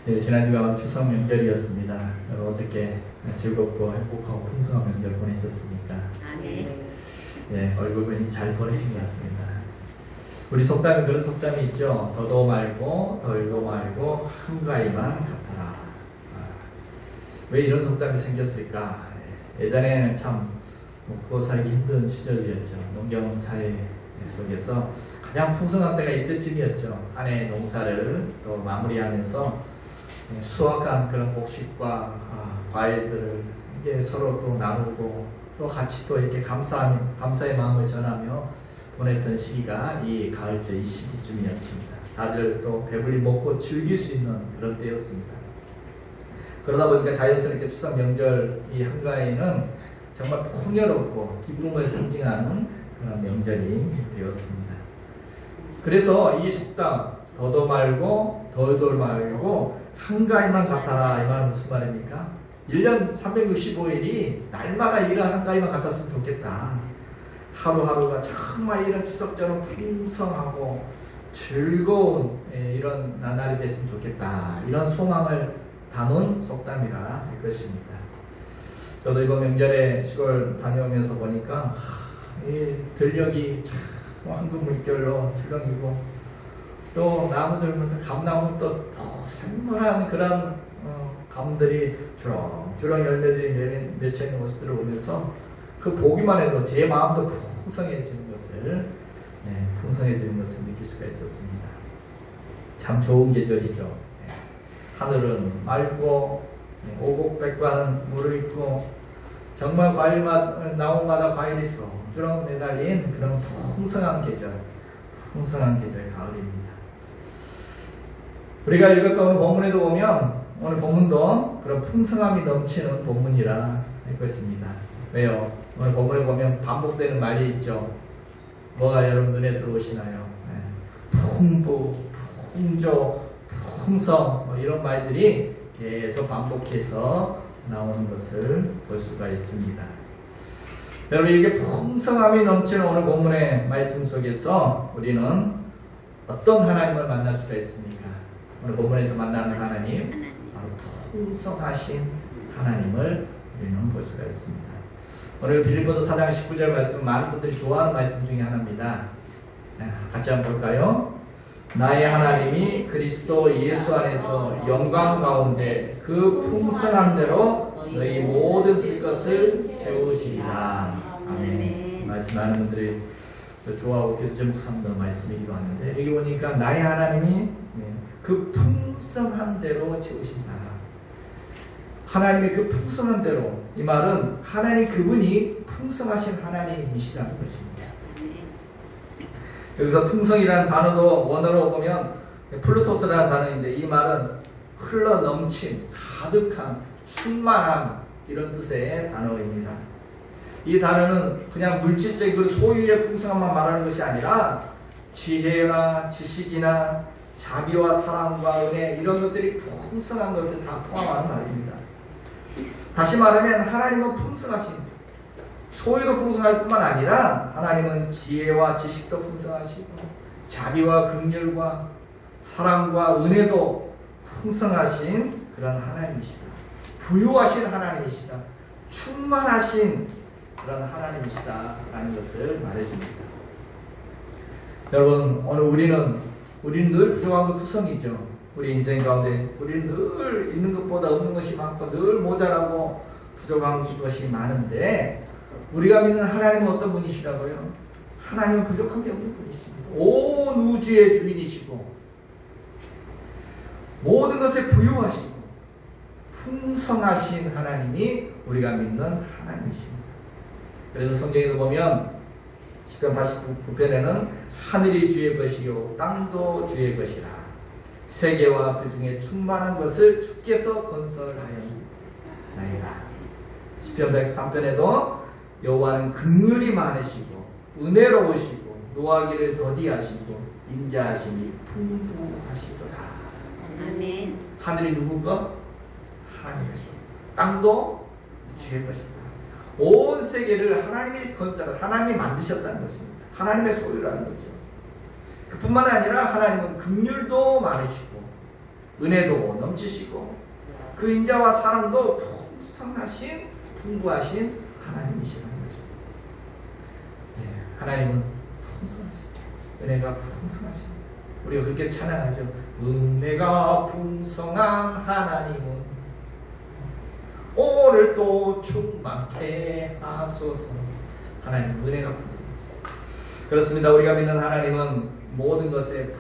네, 지난주가 추석 명절이었습니다. 여러분 어떻게 즐겁고 행복하고 풍성한 명절 보내셨습니까? 아멘. 네, 얼굴은 잘 보내신 것 같습니다. 우리 속담에 그런 속담이 있죠. 더도 말고 덜도 말고 한가위만 같아라. 왜 이런 속담이 생겼을까? 예전에는 참 먹고 살기 힘든 시절이었죠. 농경사회 속에서 가장 풍성한 때가 이때쯤이었죠. 한 해 농사를 또 마무리하면서 수확한 그런 곡식과 과일들을 이제 서로 또 나누고 또 같이 또 이렇게 감사의 마음을 전하며 보냈던 시기가 이 가을철 이 시기쯤이었습니다. 다들 또 배불리 먹고 즐길 수 있는 그런 때였습니다. 그러다 보니까 자연스럽게 추석 명절 이 한가위는 정말 풍요롭고 기쁨을 상징하는 그런 명절이 되었습니다. 그래서 이 속담 더도 말고 덜도 말고 한가위만 같아라, 이 말은 무슨 말입니까? 1년 365일이 날마다 이런 한가위만 같았으면 좋겠다. 하루하루가 정말 이런 추석처럼 풍성하고 즐거운 이런 나날이 됐으면 좋겠다. 이런 소망을 담은 속담이라 할 것입니다. 저도 이번 명절에 시골 다녀오면서 보니까 이 들녘이 참 황금 물결로 출렁이고 또 나무들, 감나무 또 생물한 그런 감들이 주렁주렁 열매들이 맺혀 있는 모습들을 보면서 그 보기만 해도 제 마음도 풍성해지는 것을 느낄 수가 있었습니다. 참 좋은 계절이죠. 하늘은 맑고 오곡백과는 물을 있고 정말 나무마다 과일이 주렁주렁 매달린 그런 풍성한 계절 가을입니다. 우리가 읽었던 오늘 본문에도 보면 오늘 본문도 그런 풍성함이 넘치는 본문이라 할 것입니다. 왜요? 오늘 본문에 보면 반복되는 말이 있죠. 뭐가 여러분 눈에 들어오시나요? 풍부, 풍조, 풍성 이런 말들이 계속 반복해서 나오는 것을 볼 수가 있습니다. 여러분 이렇게 풍성함이 넘치는 오늘 본문의 말씀 속에서 우리는 어떤 하나님을 만날 수가 있습니까? 오늘 본문에서 만나는 하나님 바로 풍성하신 하나님을 우리는 볼 수가 있습니다. 오늘 빌립보서 4장 19절 말씀 많은 분들이 좋아하는 말씀 중에 하나입니다. 같이 한번 볼까요? 나의 하나님이 그리스도 예수 안에서 영광 가운데 그 풍성한 대로 너희 모든 쓸 것을 채우시리라. 아멘. 말씀 많은 분들이 좋아하고 교주 제목 삼는 말씀이기도 하는데 여기 보니까 나의 하나님이 그 풍성한 대로 채우신다. 하나님의 그 풍성한 대로, 이 말은 하나님 그분이 풍성하신 하나님이시라는 것입니다. 여기서 풍성이라는 단어도 원어로 보면 플루토스라는 단어인데 이 말은 흘러 넘친, 가득한, 충만한 이런 뜻의 단어입니다. 이 단어는 그냥 물질적인 그 소유의 풍성함만 말하는 것이 아니라 지혜나 지식이나 자비와 사랑과 은혜 이런 것들이 풍성한 것을 다 포함하는 말입니다. 다시 말하면 하나님은 풍성하신, 소유도 풍성할 뿐만 아니라 하나님은 지혜와 지식도 풍성하시고 자비와 긍휼과 사랑과 은혜도 풍성하신 그런 하나님이시다. 부유하신 하나님이시다. 충만하신 그런 하나님이시다 라는 것을 말해줍니다. 여러분 오늘 우리는 늘 부족한 것 투성이죠. 우리 인생 가운데 우리는 늘 있는 것보다 없는 것이 많고 늘 모자라고 부족한 것이 많은데 우리가 믿는 하나님은 어떤 분이시라고요? 하나님은 부족함이 없는 분이십니다. 온 우주의 주인이시고 모든 것에 부유하시고 풍성하신 하나님이 우리가 믿는 하나님이십니다. 그래서 성경에도 보면 시편 89편에는 하늘이 주의 것이요 땅도 주의 것이라 세계와 그 중에 충만한 것을 주께서 건설하였나이다. 시편 103편에도 여호와는 긍휼이 많으시고 은혜로우시고 노하기를 더디하시고 인자하심이 풍부하시도다. 아멘. 하늘이 누구 것? 하나님의 것. 땅도 주의 것이다. 온 세계를 하나님이 하나님이 만드셨다는 것입니다. 하나님의 소유라는 거죠. 그뿐만 아니라 하나님은 긍휼도 많으시고 은혜도 넘치시고 그 인자와 사랑도 풍성하신 풍부하신 하나님이시라는 것입니다. 네, 하나님은 풍성하신 은혜가 풍성하신 우리가 그렇게 찬양하죠. 은혜가 풍성한 하나님은 오늘도 충만케 하소서. 하나님 은혜가 풍성하시. 그렇습니다. 우리가 믿는 하나님은 모든 것에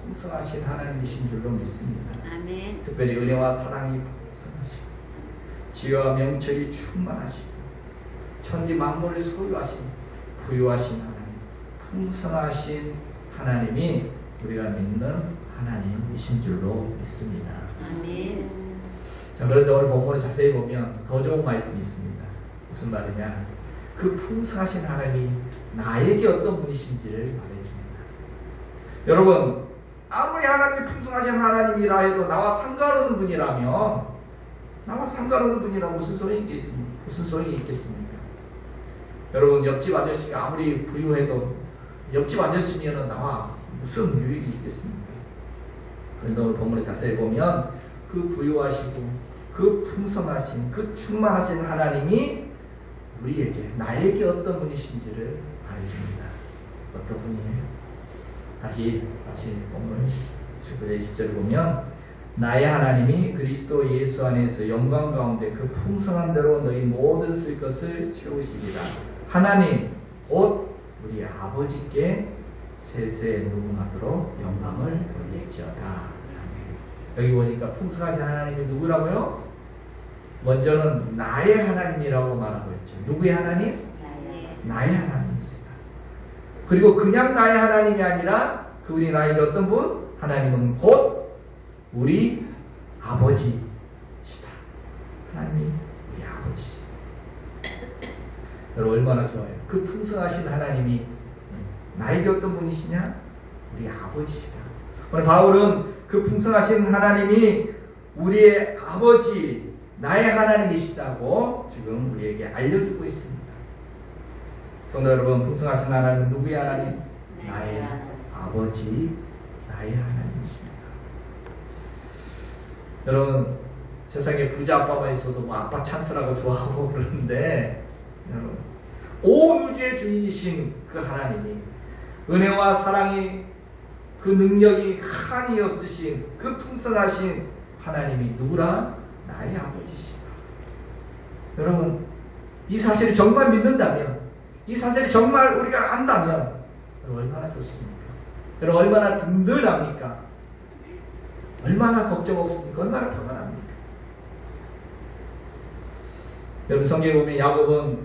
풍성하신 하나님이신 줄로 믿습니다. 아멘. 특별히 은혜와 사랑이 풍성하시고 지혜와 명철이 충만하시고 천지 만물을 소유하신 부유하신 하나님, 풍성하신 하나님이 우리가 믿는 하나님이신 줄로 믿습니다. 아멘. 자, 그런데 오늘 본문을 자세히 보면 더 좋은 말씀이 있습니다. 무슨 말이냐? 그 풍성하신 하나님이 나에게 어떤 분이신지를 말해줍니다. 여러분, 아무리 하나님이 풍성하신 하나님이라 해도 나와 상관없는 분이라면, 나와 상관없는 분이라면 무슨 소용이 있겠습니까? 무슨 소용이 있겠습니까? 여러분, 옆집 아저씨가 아무리 부유해도 옆집 아저씨면 나와 무슨 유익이 있겠습니까? 그런데 오늘 본문을 자세히 보면 그 부유하시고 그 풍성하신 그 충만하신 하나님이 우리에게 나에게 어떤 분이신지를 말해줍니다. 어떤 분이에요? 다시 본문 19절 20절을 보면 나의 하나님이 그리스도 예수 안에서 영광 가운데 그 풍성한 대로 너희 모든 쓸 것을 채우시리라. 하나님 곧 우리 아버지께 세세 무궁하도록 영광을 돌릴지어다. 여기 보니까 풍성하신 하나님이 누구라고요? 먼저는 나의 하나님이라고 말하고 있죠. 누구의 하나님? 나의 하나님이시다. 그리고 그냥 나의 하나님이 아니라 그분이 나에게 어떤 분? 하나님은 곧 우리 아버지시다. 하나님이 우리 아버지시다. 여러분 얼마나 좋아요. 그 풍성하신 하나님이 나에게 어떤 분이시냐? 우리 아버지시다. 오늘 바울은 그 풍성하신 하나님이 우리의 아버지, 나의 하나님이시다고 지금 우리에게 알려주고 있습니다. 성도 여러분, 풍성하신 하나님은 누구의 하나님? 나의 아버지, 나의 하나님이십니다. 여러분, 세상에 부자 아빠만 있어도 뭐 아빠 찬스라고 좋아하고 그러는데, 여러분, 온 우주의 주인이신 그 하나님이 은혜와 사랑이 그 능력이 한이 없으신 그 풍성하신 하나님이 누구라? 나의 아버지시다. 여러분, 이 사실을 정말 믿는다면, 이 사실을 정말 우리가 안다면 여러분 얼마나 좋습니까? 여러분 얼마나 든든합니까? 얼마나 걱정 없습니까? 얼마나 평안합니까? 여러분 성경에 보면 야곱은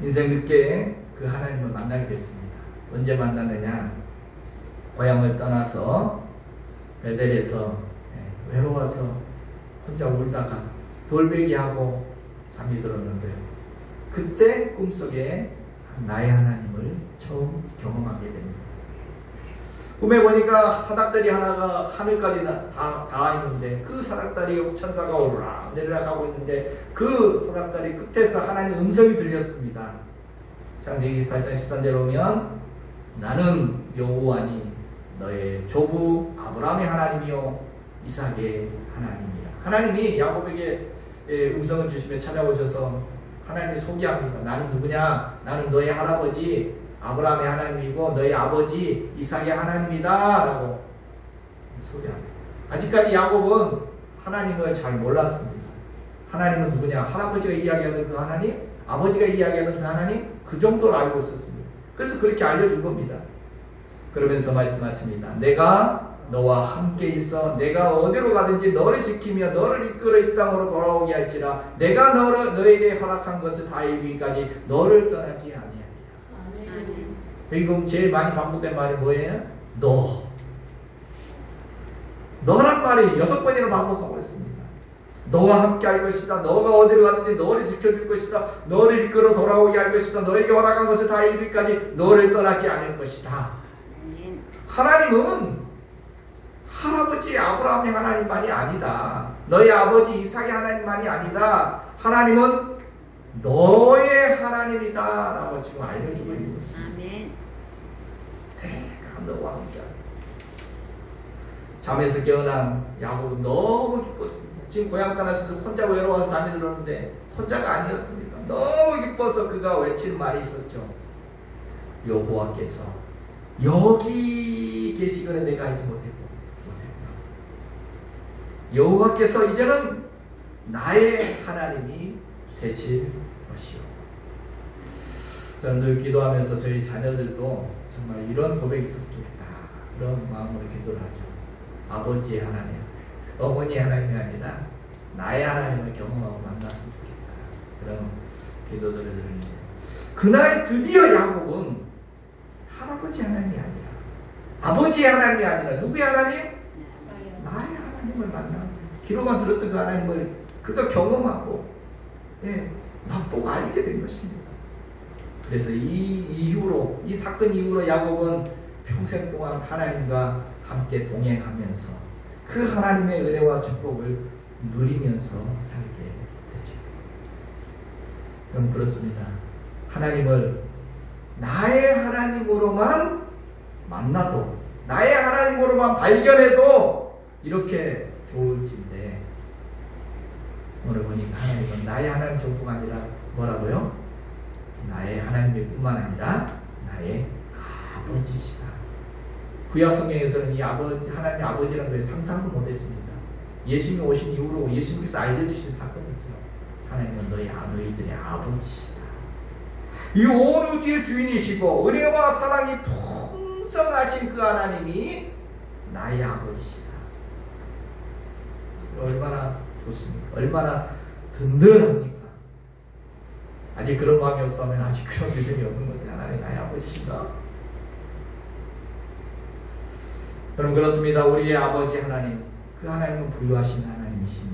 인생 늦게 그 하나님을 만나게 됐습니다. 언제 만났느냐? 고향을 떠나서 베델에서 외로워서 혼자 울다가 돌베기하고 잠이 들었는데 그때 꿈속에 나의 하나님을 처음 경험하게 됩니다. 꿈에 보니까 사닥다리 하나가 하늘까지 닿아 있는데 그 사닥다리 천사가 오르락 내리락 하고 있는데 그 사닥다리 끝에서 하나님 음성이 들렸습니다. 창세기 8장 13절 보면 나는 여호와니 너의 조부 아브라함의 하나님이요 이삭의 하나님이라. 하나님이 야곱에게 음성을 주시며 찾아오셔서 하나님이 소개합니다. 나는 누구냐? 나는 너의 할아버지 아브라함의 하나님이고 너의 아버지 이삭의 하나님이다 라고 소개합니다. 아직까지 야곱은 하나님을 잘 몰랐습니다. 하나님은 누구냐? 할아버지가 이야기하는 그 하나님, 아버지가 이야기하는 그 하나님, 그 정도로 알고 있었습니다. 그래서 그렇게 알려준 겁니다. 그러면서 말씀하십니다. 내가 너와 함께 있어 내가 어디로 가든지 너를 지키며 너를 이끌어 이 땅으로 돌아오게 할지라. 내가 너에게 허락한 것을 다 이루기까지 너를 떠나지 아니하리라. 여기 보면 제일 많이 반복된 말이 뭐예요? 너란 말이 6번이나 반복하고 있습니다. 너와 함께 할 것이다. 너가 어디로 가든지 너를 지켜줄 것이다. 너를 이끌어 돌아오게 할 것이다. 너에게 허락한 것을 다 이루기까지 너를 떠나지 않을 것이다. 하나님은 할아버지 아브라함의 하나님만이 아니다. 너의 아버지 이삭의 하나님만이 아니다. 하나님은 너의 하나님이다 라고 지금 알려주고 있는 것입니다. 아멘. 내가 너와 함께 잠에서 깨어난 야곱은 너무 기뻤습니다. 지금 고향 떠났을 때 혼자 외로워서 잠이 들었는데 혼자가 아니었습니다. 너무 기뻐서 그가 외치는 말이 있었죠. 여호와께서 여기 계시거늘 내가 알지 못했고 여호와께서 이제는 나의 하나님이 되실 것이요. 저는 늘 기도하면서 저희 자녀들도 정말 이런 고백이 있었으면 좋겠다 그런 마음으로 기도를 하죠. 아버지의 하나님, 어머니의 하나님이 아니라 나의 하나님을 경험하고 만났으면 좋겠다 그런 기도들을 드리는데, 그날 드디어 야곱은 할아버지 하나님이 아니라 아버지의 하나님이 아니라 누구의 하나님? 나의 하나님을 만나 기록만 들었던 그 하나님을 그가 경험하고 맛보고 알게 된 것입니다. 그래서 이 이후로, 이 사건 이후로 야곱은 평생 동안 하나님과 함께 동행하면서 그 하나님의 은혜와 축복을 누리면서 살게 되죠. 여러분 그렇습니다. 하나님을 나의 하나님으로만 만나도, 나의 하나님으로만 발견해도 이렇게 좋을진데, 오늘 보니까 하나님은 나의 하나님 정도가 아니라 뭐라고요? 나의 하나님일 뿐만 아니라 나의 아버지시다. 구약 성경에서는 이 아버지, 하나님의 아버지라는 걸 상상도 못했습니다. 예수님이 오신 이후로 예수님께서 알려주신 사건이죠. 하나님은 너희들의 아버지시다. 이 온 우주의 주인이시고 은혜와 사랑이 풍성하신 그 하나님이 나의 아버지시다. 얼마나 좋습니까? 얼마나 든든합니까? 아직 그런 마음이 없으면 아직 그런 믿음이 없는 거지. 하나님 나의 아버지신가? 여러분 그렇습니다. 우리의 아버지 하나님, 그 하나님은 부유하신 하나님이시며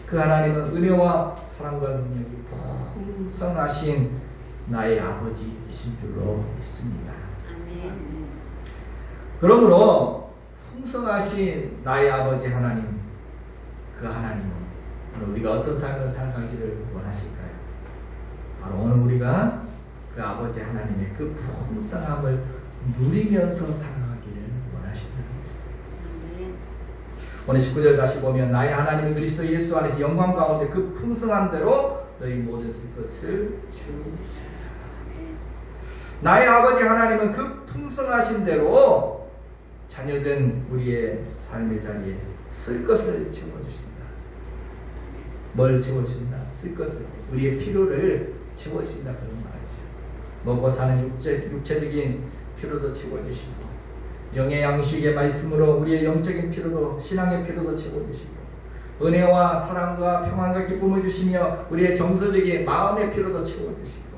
그 하나님은 은혜와 사랑과 능력이 풍성하신 나의 아버지이신 줄로 믿습니다. 아멘. 그러므로 풍성하신 나의 아버지 하나님, 그 하나님은 오늘 우리가 어떤 삶을 살아가기를 원하실까요? 바로 오늘 우리가 그 아버지 하나님의 그 풍성함을 누리면서 살아가기를 원하신다는 것입니다. 아멘. 오늘 19절 다시 보면 나의 하나님이 그리스도 예수 안에서 영광 가운데 그 풍성한 대로 너희 모든 것을 채우시리라. 나의 아버지 하나님은 그 풍성하신 대로 자녀된 우리의 삶의 자리에 쓸 것을 채워주신다. 뭘 채워주신다? 쓸 것을, 우리의 필요를 채워주신다 그런 말이죠. 먹고 사는 육체적인 필요도 채워주시고, 영의 양식의 말씀으로 우리의 영적인 필요도, 신앙의 필요도 채워주시고, 은혜와 사랑과 평안과 기쁨을 주시며 우리의 정서적인 마음의 필요도 채워주시고,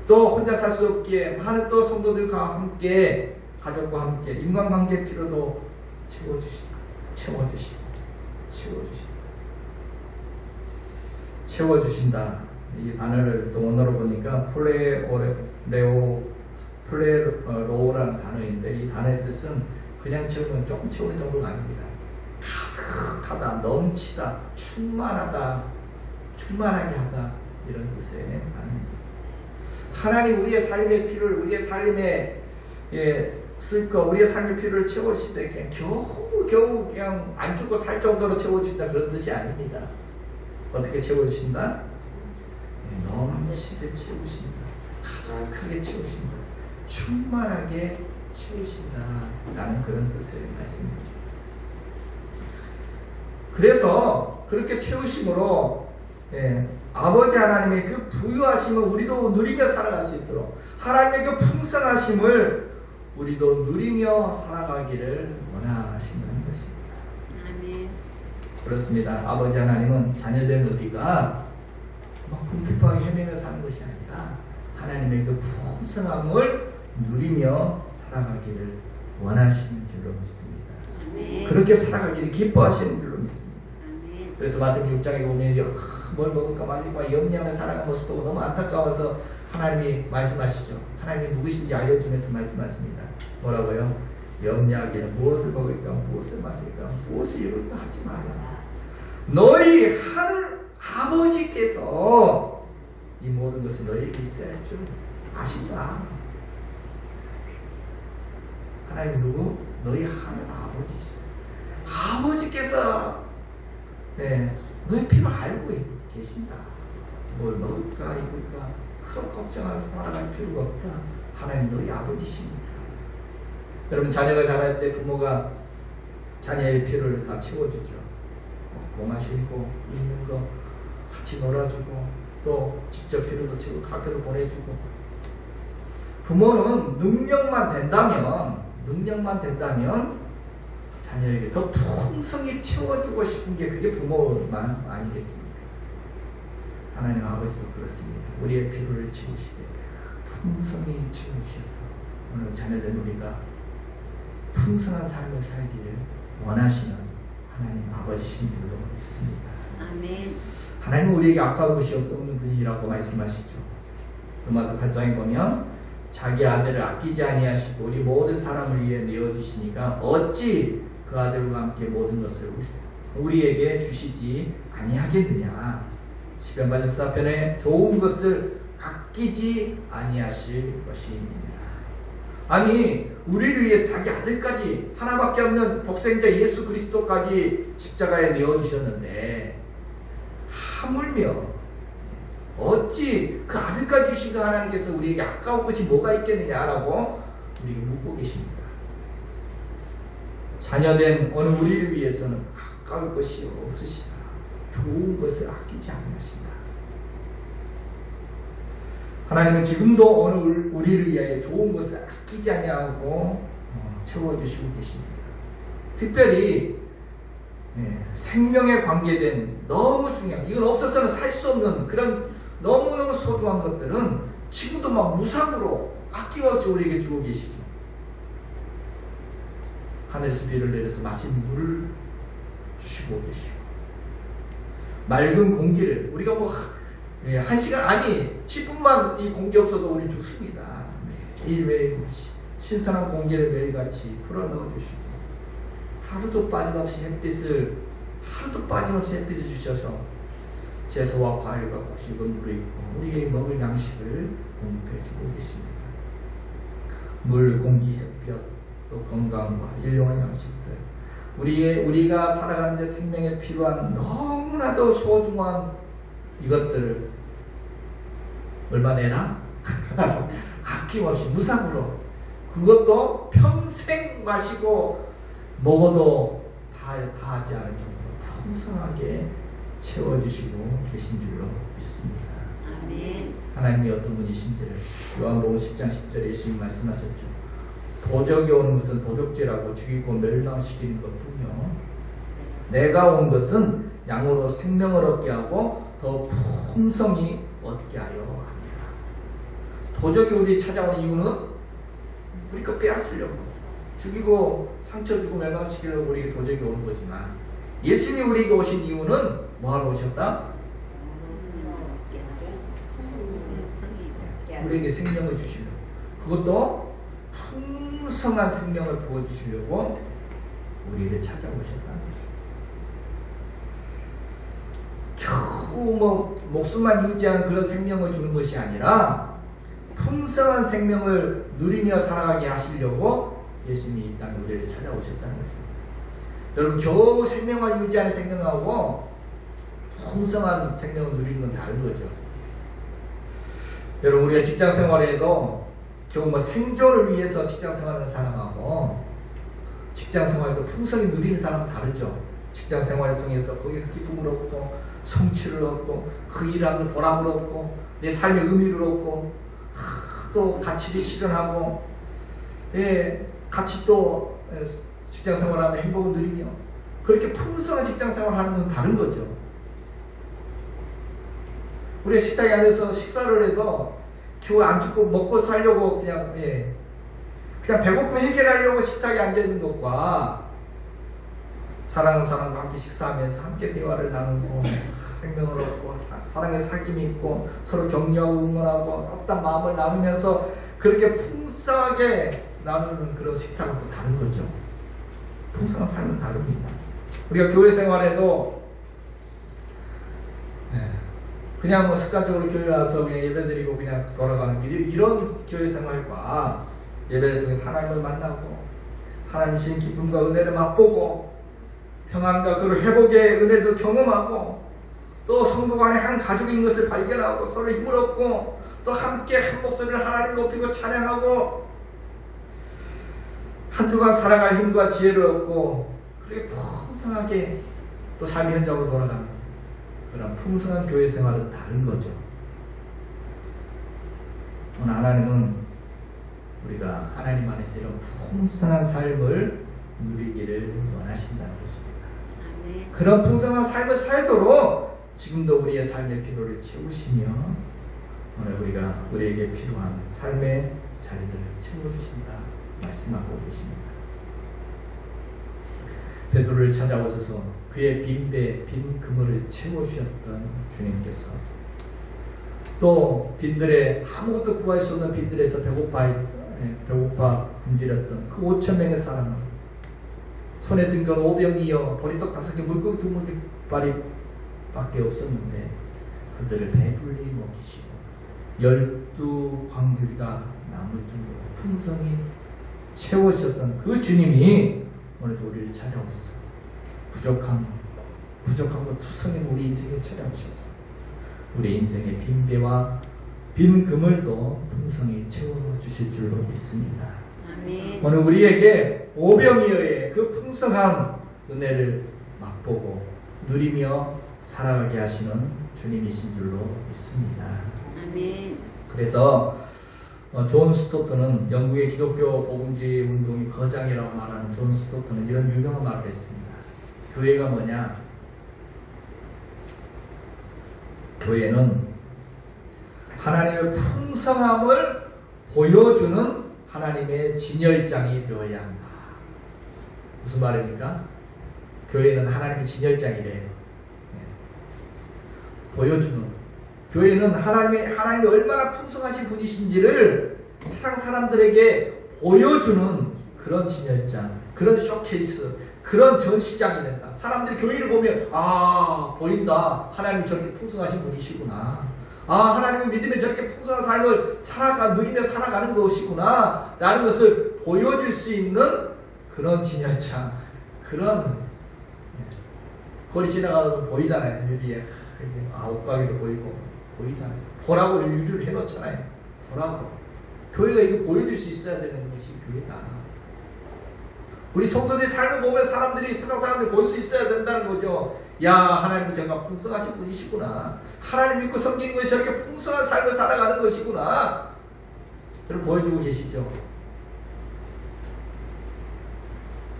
또 혼자 살 수 없기에 많은 또 성도들과 함께, 가족과 함께 인간관계의 필요도 채워주신다. 이 단어를 또 원어로 보니까 플레로라는 단어인데, 이 단어의 뜻은 그냥 채우면 조금 채우는 정도가 아닙니다. 가득하다, 넘치다, 충만하다, 충만하게 하다, 이런 뜻의 단어입니다. 하나님 우리의 삶의 필요를, 우리의 삶에 쓸 거, 우리의 삶의 필요를 채워주실 때 그냥 겨우 그냥 안 죽고 살 정도로 채워주신다 그런 뜻이 아닙니다. 어떻게 채워주신다? 넘치게 채우신다. 가장 크게 채우신다. 충만하게 채우신다 라는 그런 뜻의 말씀이죠. 그래서 그렇게 채우심으로 아버지 하나님의 그 부유하심을 우리도 누리며 살아갈 수 있도록, 하나님의 그 풍성하심을 우리도 누리며 살아가기를 원하신다는 것입니다. 아멘. 그렇습니다. 아버지 하나님은 자녀된 우리가 궁핍하게 헤매며 사는 것이 아니라 하나님의 그 풍성함을 누리며 살아가기를 원하시는 줄로 믿습니다. 아멘. 그렇게 살아가기를 기뻐하시는 줄로 믿습니다. 아멘. 그래서 마태복음 6장에 보면 뭘 먹을까 말까 염려하며 살아가는 모습 보고 너무 안타까워서 하나님이 말씀하시죠. 하나님이 누구신지 알려주면서 말씀하십니다. 뭐라고요? 염려하기는 무엇을 먹을까, 무엇을 마실까, 무엇을 입을까 하지 마라. 너희 하늘 아버지께서 이 모든 것을 너희에게 있어야 할 줄 아신다. 하나님이 누구? 너희 하늘 아버지시다. 아버지께서 너의 필요 알고 계신다. 뭘 먹을까 입을까 그런 걱정할 살아갈 필요가 없다. 하나님 너희 아버지십니다. 여러분 자녀가 자랄 때 부모가 자녀의 필요를 다 채워주죠. 먹고 마시고 입는 거 같이 놀아주고 또 직접 필요도 채우고 학교도 보내주고. 부모는 능력만 된다면 자녀에게 더 풍성히 채워주고 싶은 게 그게 부모만 아니겠습니까? 하나님 아버지도 그렇습니다. 우리의 필요를 채우시되 풍성히 채워주셔서 오늘 자녀된 우리가 풍성한 삶을 살기를 원하시는 하나님 아버지신 줄로 믿습니다. 아멘. 하나님은 우리에게 아까운 것이 없는 분이라고 말씀하시죠. 로마서 8장에 보면 자기 아들을 아끼지 아니하시고 우리 모든 사람을 위해 내어주시니까 어찌 그 아들과 함께 모든 것을 우리에게 주시지 아니하겠느냐. 시편 84편에 좋은 것을 아끼지 아니하실 것이니라. 아니 우리를 위해 자기 아들까지 하나밖에 없는 독생자 예수 그리스도까지 십자가에 내어주셨는데 하물며 어찌 그 아들까지 주신 그 하나님께서 우리에게 아까운 것이 뭐가 있겠느냐라고 우리에게 묻고 계십니다. 자녀된 어느 우리를 위해서는 아까울 것이 없으시다. 좋은 것을 아끼지 않으신다. 하나님은 지금도 어느 우리를 위하여 좋은 것을 아끼지 아니하고 채워주시고 계십니다. 특별히 생명에 관계된 너무 중요한, 이건 없어서는 살 수 없는 그런 너무너무 소중한 것들은 지금도 막 무상으로 아낌없이 우리에게 주고 계시죠. 하늘에서 비를 내려서 마시는 물을 주시고 계시고, 맑은 공기를 우리가 뭐 1시간 아니 10분만 이 공기 없어도 우리 죽습니다. 매일매일 신선한 공기를 매일같이 불어넣어 주시고, 하루도 빠짐없이 햇빛을 주셔서 채소와 과일과 곡식은 물에 있고 우리에게 먹을 양식을 공급해 주고 계십니다. 물, 공기, 햇볕, 또 건강과 일용할 양식들, 우리가 살아가는데 생명에 필요한 너무나도 소중한 이것들을 얼마 내나? 아낌없이 무상으로, 그것도 평생 마시고 먹어도 다 하지 않을 정도로 풍성하게 채워주시고 계신 줄로 믿습니다. 아멘. 하나님이 어떤 분이신지를 요한복음 10장 10절에 예수님 말씀하셨죠. 도적이 오는 것은 도적질하고 죽이고 멸망시키는 것뿐이요, 내가 온 것은 양으로 생명을 얻게 하고 더 풍성히 얻게 하려 합니다. 도적이 우리 찾아오는 이유는 우리 거 빼앗으려고, 죽이고 상처 주고 멸망시키려고 우리에게 도적이 오는 거지만, 예수님이 우리에게 오신 이유는 뭐하러 오셨다? 우리에게 생명을 주시려고, 그것도 풍성한 생명을 부어주시려고 우리에게 찾아오셨다는 것입니다. 겨우 목숨만 유지하는 그런 생명을 주는 것이 아니라 풍성한 생명을 누리며 살아가게 하시려고 예수님이 이 땅에 우리를 찾아오셨다는 것입니다. 여러분, 겨우 생명만 유지하는 생명하고 풍성한 생명을 누리는 건 다른 거죠. 여러분, 우리가 직장 생활에도 겨우 생존을 위해서 직장 생활하는 사람하고 직장 생활에도 풍성히 누리는 사람은 다르죠. 직장 생활을 통해서 거기서 기쁨을 얻고 성취를 얻고 그 일하는 보람을 얻고 내 삶의 의미를 얻고 또 가치를 실현하고 같이 또 직장 생활하면 행복을 누리며 그렇게 풍성한 직장 생활하는 건 다른 거죠. 우리가 식당에 앉아서 식사를 해도 겨우 안 죽고 먹고 살려고 그냥 배고픔 해결하려고 식탁에 앉아 있는 것과 사랑하는 사람과 함께 식사하면서 함께 대화를 나누고 생명을 얻고 사랑의 사귐이 있고 서로 격려하고 응원하고 따뜻한 마음을 나누면서 그렇게 풍성하게 나누는 그런 식탁은 또 다른 거죠. 풍성한 삶은 다릅니다. 우리가 교회 생활에도 그냥 습관적으로 교회 와서 그냥 예배드리고 그냥 돌아가는 이런 교회 생활과 예배를 통해 하나님을 만나고 하나님 주신 기쁨과 은혜를 맛보고 평안과 그 회복의 은혜도 경험하고 또 성도 간에 한 가족인 것을 발견하고 서로 힘을 얻고 또 함께 한 목소리를 하나님 높이고 찬양하고 한 주간 살아갈 힘과 지혜를 얻고 그렇게 풍성하게 또 삶의 현장으로 돌아가는 그런 풍성한 교회 생활은 다른 거죠. 오늘 하나님은 우리가 하나님 안에서 이런 풍성한 삶을 누리기를 원하신다는 것입니다. 아멘. 그런 풍성한 삶을 살도록 지금도 우리의 삶의 필요를 채우시며 오늘 우리가 우리에게 필요한 삶의 자리를 채워주신다 말씀하고 계십니다. 베드로를 찾아오셔서 그의 빈 그물을 채워주셨던 주님께서 또 빈들에 아무것도 구할 수 없는 빈들에서 배고파 굶주렸던 그 5,000명의 사람을 손에 든 건 5병이요 보리떡 5개 물고기 2마리 밖에 없었는데 그들을 배불리 먹이시고 12광주리가 남을 정도로 풍성히 채우셨던 그 주님이 오늘도 우리를 찾아오셔서 부족한 것 투성인 우리 인생에 찾아오셔서 우리 인생의 빈 배와 빈 그물도 풍성히 채워주실 줄로 믿습니다. 아멘. 오늘 우리에게 오병이어의 그 풍성한 은혜를 맛보고 누리며 살아가게 하시는 주님이신 줄로 믿습니다. 아멘. 그래서 존 스토트는 영국의 기독교 복음주의 운동의 거장이라고 말하는 존 스토트는 이런 유명한 말을 했습니다. 교회가 뭐냐? 교회는 하나님의 풍성함을 보여주는 하나님의 진열장이 되어야 한다. 무슨 말입니까? 교회는 하나님의 진열장이래요. 보여주는. 교회는 하나님이 얼마나 풍성하신 분이신지를 세상 사람들에게 보여주는 그런 진열장, 그런 쇼케이스, 그런 전시장이 된다. 사람들이 교회를 보면 보인다. 하나님이 저렇게 풍성하신 분이시구나. 하나님은 믿음에 저렇게 풍성한 삶을 누리며 살아가는 것이구나 라는 것을 보여줄 수 있는 그런 진열장, 그런 거리 지나가면 보이잖아요. 유리에 옷가게도 보이잖아요. 보라고 유리를 해놓잖아요. 보라고. 교회가 이거 보여줄 수 있어야 되는 것이 교회다. 우리 성도들의 삶을 보면 세상 사람들이 볼 수 있어야 된다는 거죠. 야, 하나님이 정말 풍성하신 분이시구나. 하나님 믿고 섬기는 것이 저렇게 풍성한 삶을 살아가는 것이구나. 그걸 보여주고 계시죠.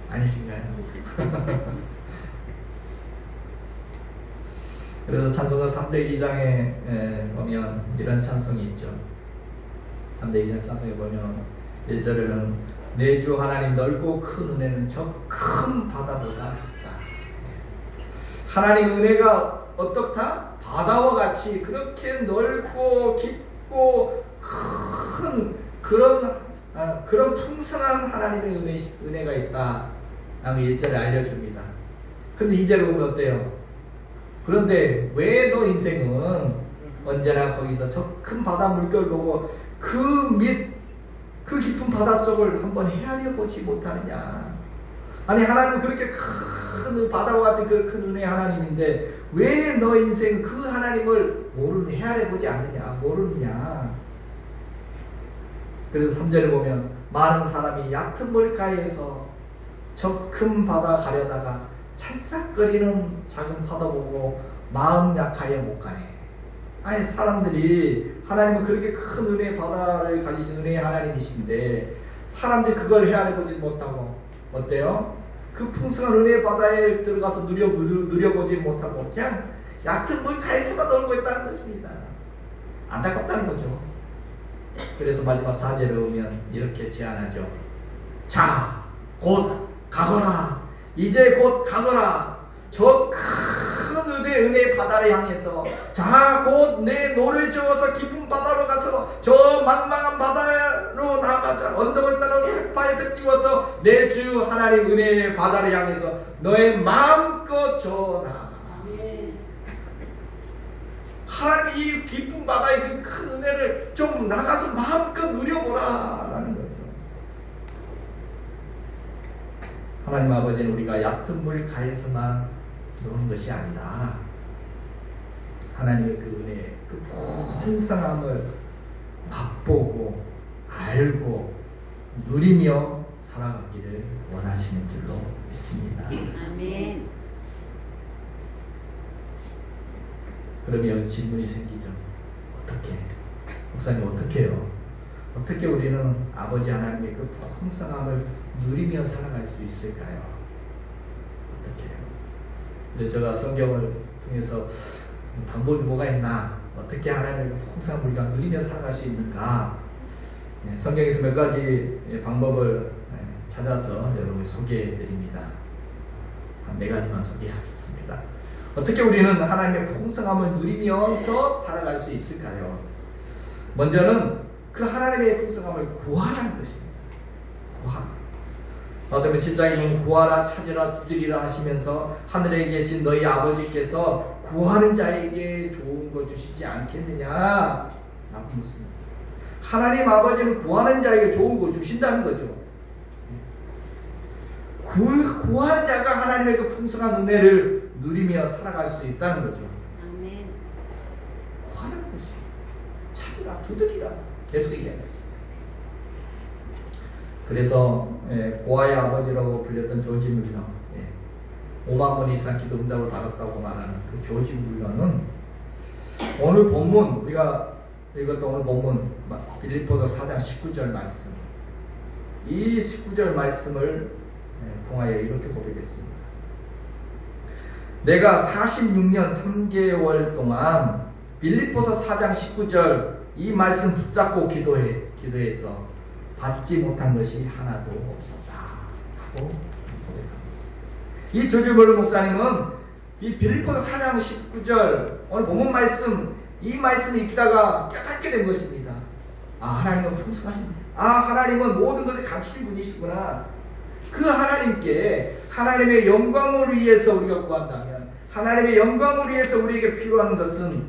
아니신가요? 그래서 찬송가 302장에 보면 이런 찬송이 있죠. 302장 찬송에 보면 1절에는 내 주 하나님 넓고 큰 은혜는 저 큰 바다보다 낫다. 하나님의 은혜가 어떻다? 바다와 같이 그렇게 넓고 깊고 큰 그런 풍성한 하나님의 은혜가 있다. 라고 1절에 알려줍니다. 근데 2절에 보면 어때요? 그런데 왜 너 인생은 언제나 거기서 저 큰 바다 물결 보고 그 깊은 바닷속을 한번 헤아려 보지 못하느냐. 아니, 하나님은 그렇게 큰 바다와 같은 그 큰 은혜의 하나님인데 왜 너 인생 그 하나님을 헤아려 보지 않느냐, 모르느냐. 그래서 3절에 보면 많은 사람이 얕은 머리가에서 저 큰 바다 가려다가 찰싹거리는 작은 바다 보고 마음 약하여 못 가네. 아니, 사람들이 하나님은 그렇게 큰 은혜의 바다를 가지신 은혜의 하나님이신데 사람들이 그걸 헤아려 보지 못하고 어때요? 그 풍성한 은혜의 바다에 들어가서 누려보지 못하고 그냥 얕은 물가에서만 놀고 있다는 것입니다. 안타깝다는 거죠. 그래서 마지막 4절에 오면 이렇게 제안하죠. 자, 곧 가거라. 이제 곧 가거라. 저 큰 은혜의 바다를 향해서 자, 곧 내 노를 저어서 깊은 바다로 가서 저 망망한 바다로 나아가자. 언덕을 따라서 삭파에 뱉띄워서 내 주 하나님 은혜의 바다를 향해서 너의 마음껏 저어 나아가. 하나님이 이 깊은 바다의 그 큰 은혜를 좀 나가서 마음껏 누려보라 라는 거죠. 하나님 아버지는 우리가 얕은 물가에서만 노는 것이 아니라 하나님의 그 은혜, 그 풍성함을 맛보고 알고 누리며 살아가기를 원하시는 줄로 믿습니다. 아멘. 그러면 여기 질문이 생기죠. 어떻게? 목사님 어떻게 해요? 어떻게 우리는 아버지 하나님의 그 풍성함을 누리며 살아갈 수 있을까요? 어떻게 해요? 근데 제가 성경을 통해서 방법이 뭐가 있나? 어떻게 하나님의 그 풍성함을 우리가 누리며 살아갈 수 있는가? 성경에서 몇 가지 방법을 찾아서 여러분 소개해 드립니다. 한 4가지만 소개하겠습니다. 어떻게 우리는 하나님의 풍성함을 누리면서 살아갈 수 있을까요? 먼저는 그 하나님의 풍성함을 구하라는 것입니다. 구하라. 마태복음 7장에 보면 구하라, 찾으라, 두드리라 하시면서 하늘에 계신 너희 아버지께서 구하는 자에게 좋은 걸 주시지 않겠느냐 라고 묻습니다. 하나님 아버지는 구하는 자에게 좋은 걸 주신다는 거죠. 구하는 자가 하나님의 그 풍성한 은혜를 누리며 살아갈 수 있다는 거죠. 아멘. 구하는 것이 찾으라, 두드리라 계속 얘기하는 거죠. 그래서 고아의 아버지라고 불렸던 조지 물러, 5만 번 이상 기도 응답을 받았다고 말하는 그 조지 물러는 오늘 본문, 우리가 읽었던 오늘 본문 빌립보서 4장 19절 말씀, 이 19절 말씀을 통하여 이렇게 고백했습니다. 내가 46년 3개월 동안 빌립보서 4장 19절 이 말씀 붙잡고 기도해서 받지 못한 것이 하나도 없었다 하고 고백합니다. 이 조지 물러 목사님은 이 빌립보서 4장 19절 오늘 본문 말씀, 이 말씀을 읽다가 깨닫게 된 것입니다. 아, 하나님은 풍성하십니다. 아, 하나님은 모든 것을 가지신 분이시구나. 그 하나님께 하나님의 영광을 위해서 우리가 구한다면, 하나님의 영광을 위해서 우리에게 필요한 것은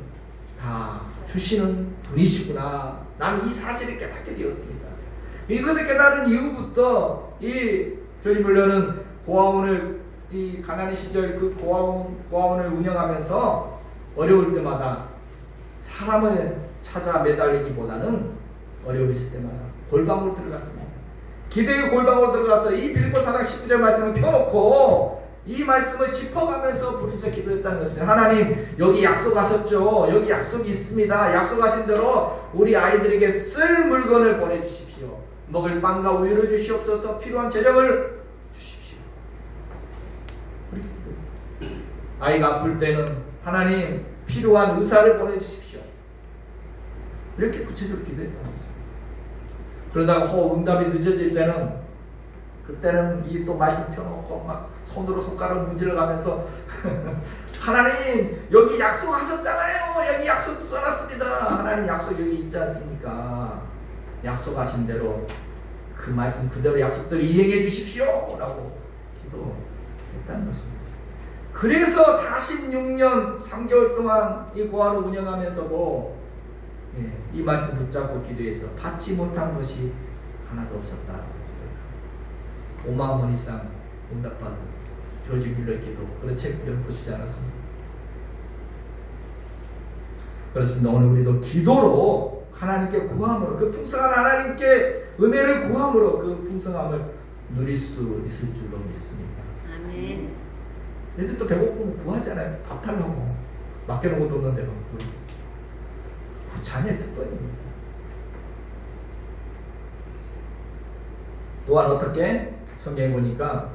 다 주시는 분이시구나. 나는 이 사실을 깨닫게 되었습니다. 이것을 깨달은 이후부터 이 조지 물러는 고아원을, 이 가난의 시절 그 고아원을 운영하면서 어려울 때마다 사람을 찾아 매달리기보다는 어려움이 있을 때마다 골방으로 들어갔습니다. 기도의 골방으로 들어가서 이 빌립보서 4장 19절 말씀을 펴놓고 이 말씀을 짚어가면서 부르짖어 기도했다는 것입니다. 하나님, 여기 약속하셨죠. 여기 약속이 있습니다. 약속하신 대로 우리 아이들에게 쓸 물건을 보내주십시오. 먹을 빵과 우유를 주시옵소서. 필요한 재정을 주십시오. 아이가 아플 때는 하나님, 필요한 의사를 보내주십시오. 이렇게 구체적으로 기도했다는 것입니다. 그러다가 응답이 늦어질 때는, 그때는 이 또 말씀 펴놓고 막 손으로 손가락을 문질러 가면서 하나님, 여기 약속하셨잖아요. 여기 약속 써놨습니다. 하나님 약속 여기 있지 않습니까? 약속하신 대로 그 말씀 그대로 약속대로 이행해 주십시오 라고 기도했다는 것입니다. 그래서 46년 3개월 동안 이 고아를 운영하면서도 이 말씀 붙잡고 기도해서 받지 못한 것이 하나도 없었다. 5만 번 이상 응답받은 조지 물러 기도, 그런 책들을 보시지 않았습니까? 그렇습니다. 오늘 우리도 기도로 하나님께 구함으로, 그 풍성한 하나님께 은혜를 구함으로 그 풍성함을 누릴 수 있을 줄로 믿습니다. 아멘. 얘들 또 배고프면 구하잖아요. 밥 달라고 맡겨놓은 것도 없는데 그 자녀의 특권입니다. 또한 어떻게? 성경에 보니까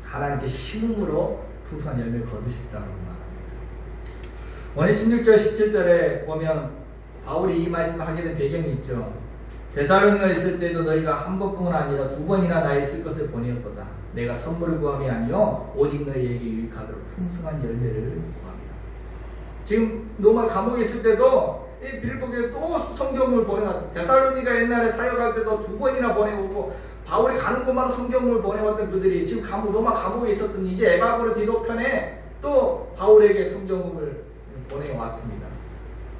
하나님께 심음으로 풍성한 열매를 거두셨다고 말합니다. 오늘 16절 17절에 보면 바울이 이 말씀을 하게 된 배경이 있죠. 데살로니가에 있을 때도 너희가 한 번뿐 아니라 2번이나 나에 있을 것을 보내었도다. 내가 선물을 구함이 아니요 오직 너희에게 유익하도록 풍성한 열매를 구합니다. 지금 로마 감옥에 있을 때도 이 빌립보교에 또 성경을 보내왔습니다. 데살로니가 옛날에 사역할 때도 2번이나 보내오고, 바울이 가는 곳마다 성경을 보내왔던 그들이 지금 로마 감옥에 있었던 이제 에바브로 디도편에 또 바울에게 성경을 보내왔습니다.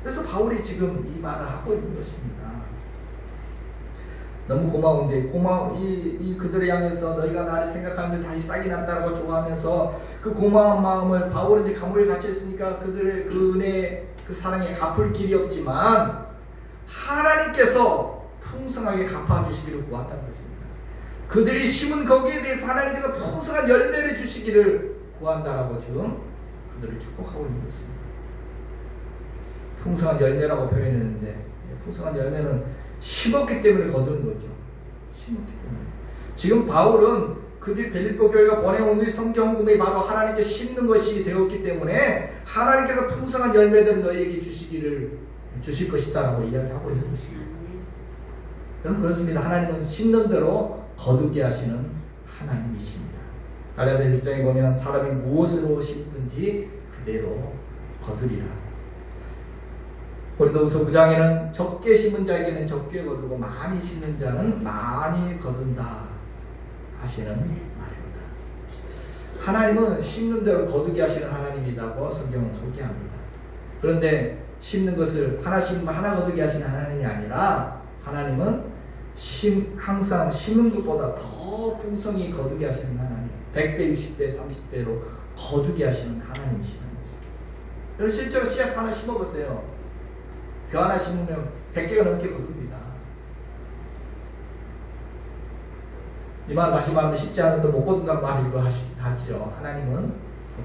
그래서 바울이 지금 이 말을 하고 있는 것입니다. 너무 고마운데 이 그들을 향해서 너희가 나를 생각하면서 다시 싹이 난다라고 좋아하면서 그 고마운 마음을 바울은 이제 감옥에 갇혀 있으니까 그들의 그 은혜 그 사랑에 갚을 길이 없지만 하나님께서 풍성하게 갚아주시기를 구한다는 것입니다. 그들이 심은 거기에 대해서 하나님께서 풍성한 열매를 주시기를 구한다라고 지금 그들을 축복하고 있는 것입니다. 풍성한 열매라고 표현했는데 풍성한 열매는 심었기 때문에 거두는 거죠. 심었기 때문에. 지금 바울은 그들 빌립보 교회가 보내온 우리 성경금이 바로 하나님께 심는 것이 되었기 때문에 하나님께서 풍성한 열매들을 너희에게 주실 것이다라고 이야기하고 있는 것입니다. 여러분 그렇습니다. 하나님은 심는 대로 거두게 하시는 하나님이십니다. 갈라디아 1장에 보면 사람이 무엇으로 심든지 그대로 거두리라. 고린도후서 9장에는 적게 심은 자에게는 적게 거두고 많이 심는 자는 많이 거둔다 하시는 말입니다. 하나님은 심는 대로 거두게 하시는 하나님이라고 성경은 소개합니다. 그런데 심는 것을 하나 심으면 하나 거두게 하시는 하나님이 아니라 하나님은 항상 심은 것보다 더 풍성히 거두게 하시는 하나님, 100배, 60배, 30배로 거두게 하시는 하나님이시라는 거죠. 여러분 실제로 씨앗 하나 심어보세요. 벼 하나 심으면 100개가 넘게 거둡니다. 이 말 마시면 쉽지 않은데 못 거둔다는 말이기도 하죠. 하나님은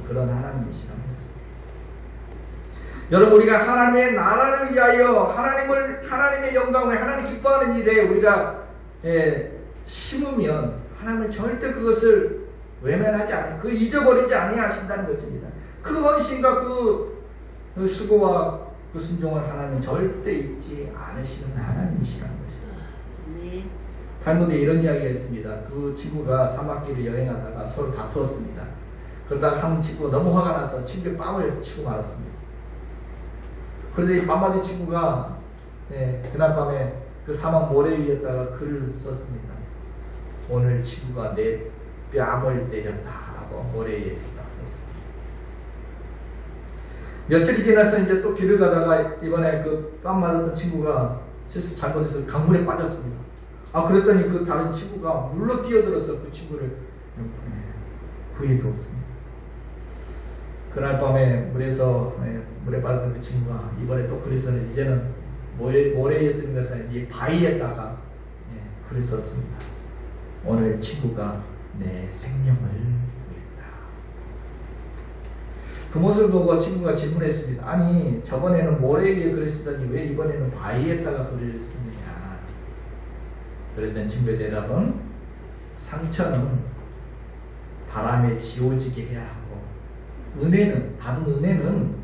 그런 하나님이시라는 거죠. 여러분 우리가 하나님의 나라를 위하여 하나님의 영광을 하나님 기뻐하는 일에 우리가 심으면 하나님은 절대 그것을 외면하지 않아요. 그 잊어버리지 아니하신다는 것입니다. 그 헌신과 그 수고와 그 순종을 하나님은 절대 잊지 않으시는 하나님이시라는 것입니다. 탈무드에 이런 이야기가 있습니다. 두 친구가 사막길을 여행하다가 서로 다투었습니다. 그러다가 한 친구가 너무 화가 나서 친구의 뺨을 치고 말았습니다. 그런데 이 뺨맞은 친구가 그날 밤에 그 사막 모래 위에다가 글을 썼습니다. 오늘 친구가 내 뺨을 때렸다라고 모래 위에 딱 썼습니다. 며칠이 지나서 이제 또 길을 가다가 이번에 그 뺨 맞았던 친구가 실수 잘못해서 강물에 빠졌습니다. 그랬더니 그 다른 친구가 물로 뛰어들어서 그 친구를 구해 주었습니다. 그날 밤에 물에 빠졌던 그 친구가 이번에 또 그래서는 이제는 모래에 쓰는 것은 이 바위에다가 글을 썼습니다. 오늘 친구가 내 생명을 위했다. 그 모습을 보고 친구가 질문했습니다. 아니 저번에는 모래 위에 글을 쓰더니 왜 이번에는 바위에다가 글을 쓰느냐. 그랬던 친구의 대답은 상처는 바람에 지워지게 해야 하고 받은 은혜는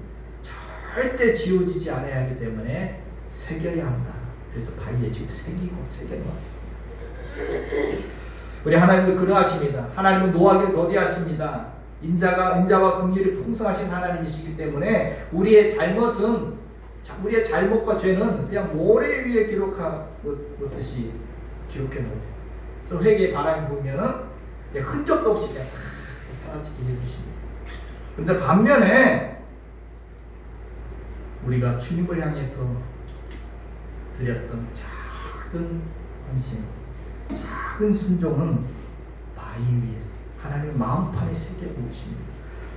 절대 지워지지 않아야 하기 때문에 새겨야 한다. 그래서 바위에 지금 새겨놓아. 우리 하나님도 그러하십니다. 하나님은 노하기를 더디하십니다. 인자와 긍휼이 풍성하신 하나님이시기 때문에 우리의 잘못과 죄는 그냥 모래 위에 기록하듯이 기록해 놓으세요. 그래서 회개의 바람이 불면은 흔적도 없이 그냥 사라지게 해주십니다. 그런데 반면에 우리가 주님을 향해서 드렸던 작은 헌신, 작은 순종은 바위 위에 하나님의 마음판에 새겨 놓으십니다.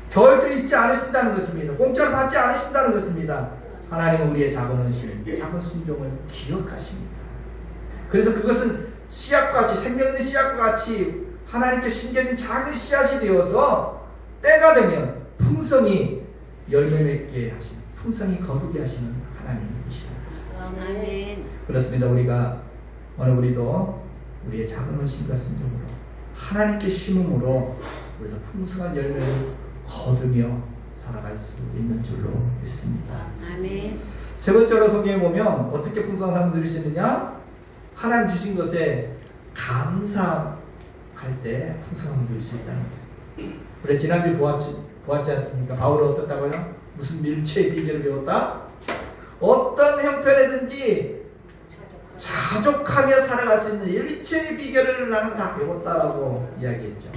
절대 잊지 않으신다는 것입니다. 공짜로 받지 않으신다는 것입니다. 하나님은 우리의 작은 헌신, 작은 순종을 기억하십니다. 그래서 그것은 씨앗과 같이 생명 있는 씨앗과 같이 하나님께 심겨진 작은 씨앗이 되어서 때가 되면 풍성히 열매 맺게 하시는, 풍성히 거두게 하시는 하나님이시라는 것입니다. 그렇습니다. 오늘 우리도 우리의 작은 헌신과 순종으로 하나님께 심음으로 우리가 풍성한 열매를 거두며 살아갈 수 있는 줄로 믿습니다. 아멘. 세 번째로 성경에 보면 어떻게 풍성한 삶을 누리시느냐? 하나님 주신 것에 감사할 때 풍성함을 누릴 수 있다는 거죠. 우리 지난주에 보았지 않습니까? 바울은 어떻다고요? 무슨 밀체의 비결을 배웠다? 어떤 형편에든지 자족하며 살아갈 수 있는 일체의 비결을 나는 다 배웠다라고 이야기했죠.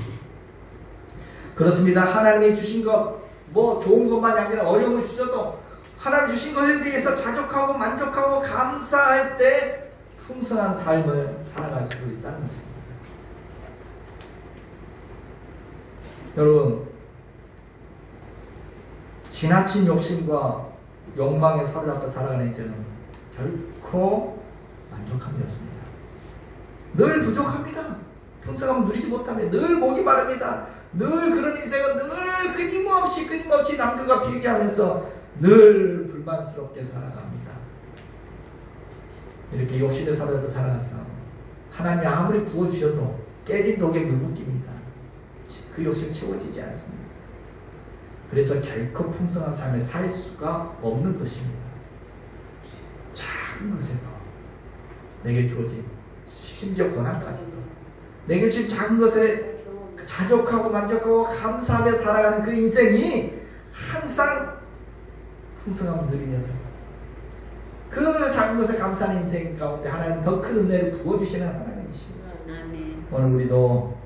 그렇습니다. 하나님이 주신 것, 좋은 것만이 아니라 어려움을 주셔도 하나님 주신 것에 대해서 자족하고 만족하고 감사할 때 풍성한 삶을 살아갈 수 있다는 것입니다. 여러분, 지나친 욕심과 욕망에 사로잡혀 살아가는 인생은 결코 만족함이 없습니다. 늘 부족합니다. 풍성함을 누리지 못하며 늘 목이 마릅니다. 늘 그런 인생은 늘 끊임없이 남들과 비교하면서 늘 불만스럽게 살아갑니다. 이렇게 욕심에 사로잡혀 살아가는 사람은 하나님이 아무리 부어주셔도 깨진 독에 물 붓깁니다. 그 욕심 채워지지 않습니다. 그래서 결코 풍성한 삶을 살 수가 없는 것입니다. 작은 것에도 내게 주어진 심지어 고난까지도 내게 주신 작은 것에 자족하고 만족하고 감사하며 살아가는 그 인생이 항상 풍성함을 누리면서 그 작은 것에 감사하는 인생 가운데 하나님 더 큰 은혜를 부어주시는 하나님이십니다. 아멘. 오늘 우리도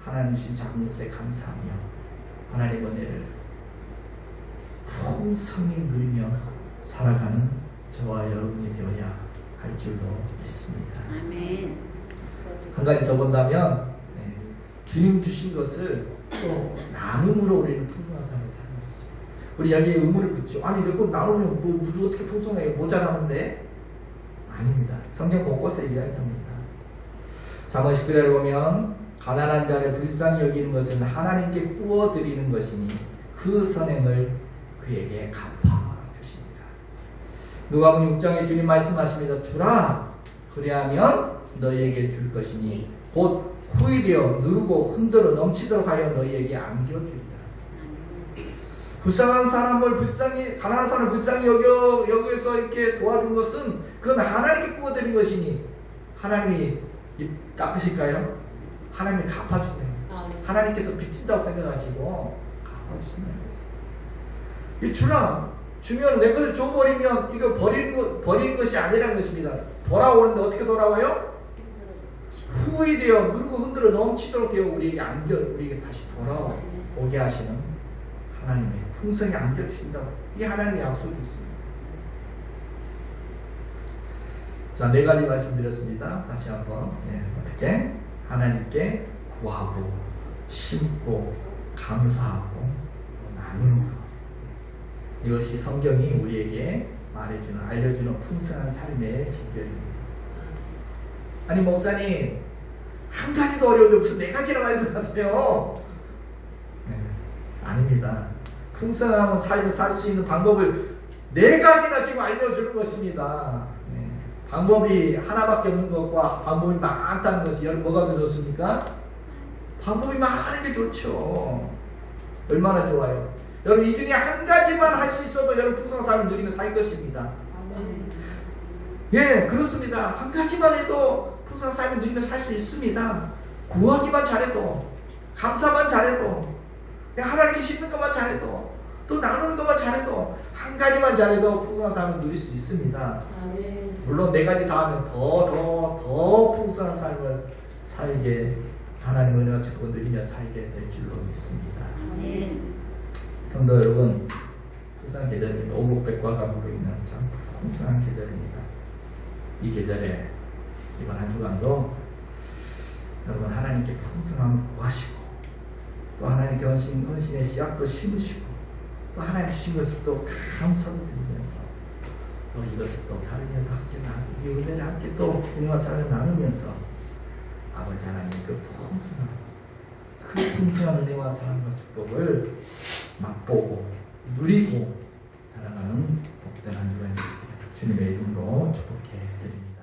하나님 주신 작은 것에 감사하며 하나님의 은혜를 풍성히 누리며 살아가는 저와 여러분이 되어야 할 줄로 믿습니다. 아멘. 한 가지 더 본다면 주님 주신 것을 또 나눔으로 우리는 풍성한 삶을 살아갈 수 있어요. 우리 여기에 의문을 붙죠. 아니 그거 나누면 뭐 무슨 어떻게 풍성하게 모자라는데? 아닙니다. 성경 곳곳에 이야기합니다. 잠언 19절에 보면 가난한 자를 불쌍히 여기는 것은 하나님께 부어드리는 것이니 그 선행을 그에게 갚아주십니다. 누가복음 6장에 주님 말씀하십니다. 주라 그리하면 너희에게 줄 것이니 곧 후일이여 누르고 흔들어 넘치도록 하여 너희에게 안겨주리라. 불쌍한 사람을 불쌍히 가난한 사람을 불쌍히 여기서 이렇게 도와준 것은 그건 하나님께 부어드린 것이니 하나님이 깎으실까요? 하나님이 갚아주네요. 하나님께서 빚진다고 생각하시고 갚아주신다는 거죠. 이 주라 주면 내 것을 줘버리면 이거 버리는 것이 아니라는 것입니다. 돌아오는데 어떻게 돌아와요? 후회되어 누르고 흔들어 넘치도록 되어 우리에게 다시 돌아오게 하시는 하나님의 풍성히 안겨주신다고 이 하나님의 약속이 있습니다. 자, 4가지 말씀드렸습니다. 다시 한번 어떻게 하나님께 구하고 심고 감사하고 나누는 것. 이것이 성경이 우리에게 말해주는 알려주는 풍성한 삶의 비결입니다. 아니 목사님 한 가지도 어려운데 무슨 4가지나 말씀하세요? 아닙니다. 풍성한 삶을 살 수 있는 방법을 4가지나 지금 알려주는 것입니다. 방법이 하나밖에 없는 것과 방법이 많다는 것이 여러분 뭐가 더 좋습니까? 방법이 많은 게 좋죠. 얼마나 좋아요. 여러분 이 중에 한 가지만 할 수 있어도 여러분 풍성한 삶을 누리며 살 것입니다. 예, 그렇습니다. 한 가지만 해도 풍성한 삶을 누리며 살 수 있습니다. 구하기만 잘해도 감사만 잘해도 하나님께 심는 것만 잘해도 또 나누는 것만 잘해도 한 가지만 잘해도 풍성한 삶을 누릴 수 있습니다. 물론 4가지 다 하면 더 풍성한 삶을 살게 하나님의 은혜와 축복을 누리며 살게 될 줄로 믿습니다. 성도 여러분, 풍성한 계절입니다. 오곡백과 가무로 있는 참 풍성한 계절입니다. 이 계절에 이번 한 주간도 여러분 하나님께 풍성함을 구하시고 또 하나님께 헌신의 씨앗도 심으시고 또 하나님 주신 것을 또 감사를 드리면서 또 이것을 또 다른 일과 함께 나누고 이 은혜를 함께 또 은혜와 사랑을 나누면서 아버지 하나님 그 풍성한 은혜와 사랑과 축복을 맛보고 누리고 살아가는 복된 한 주가 되시길 주님의 이름으로 축복해 드립니다.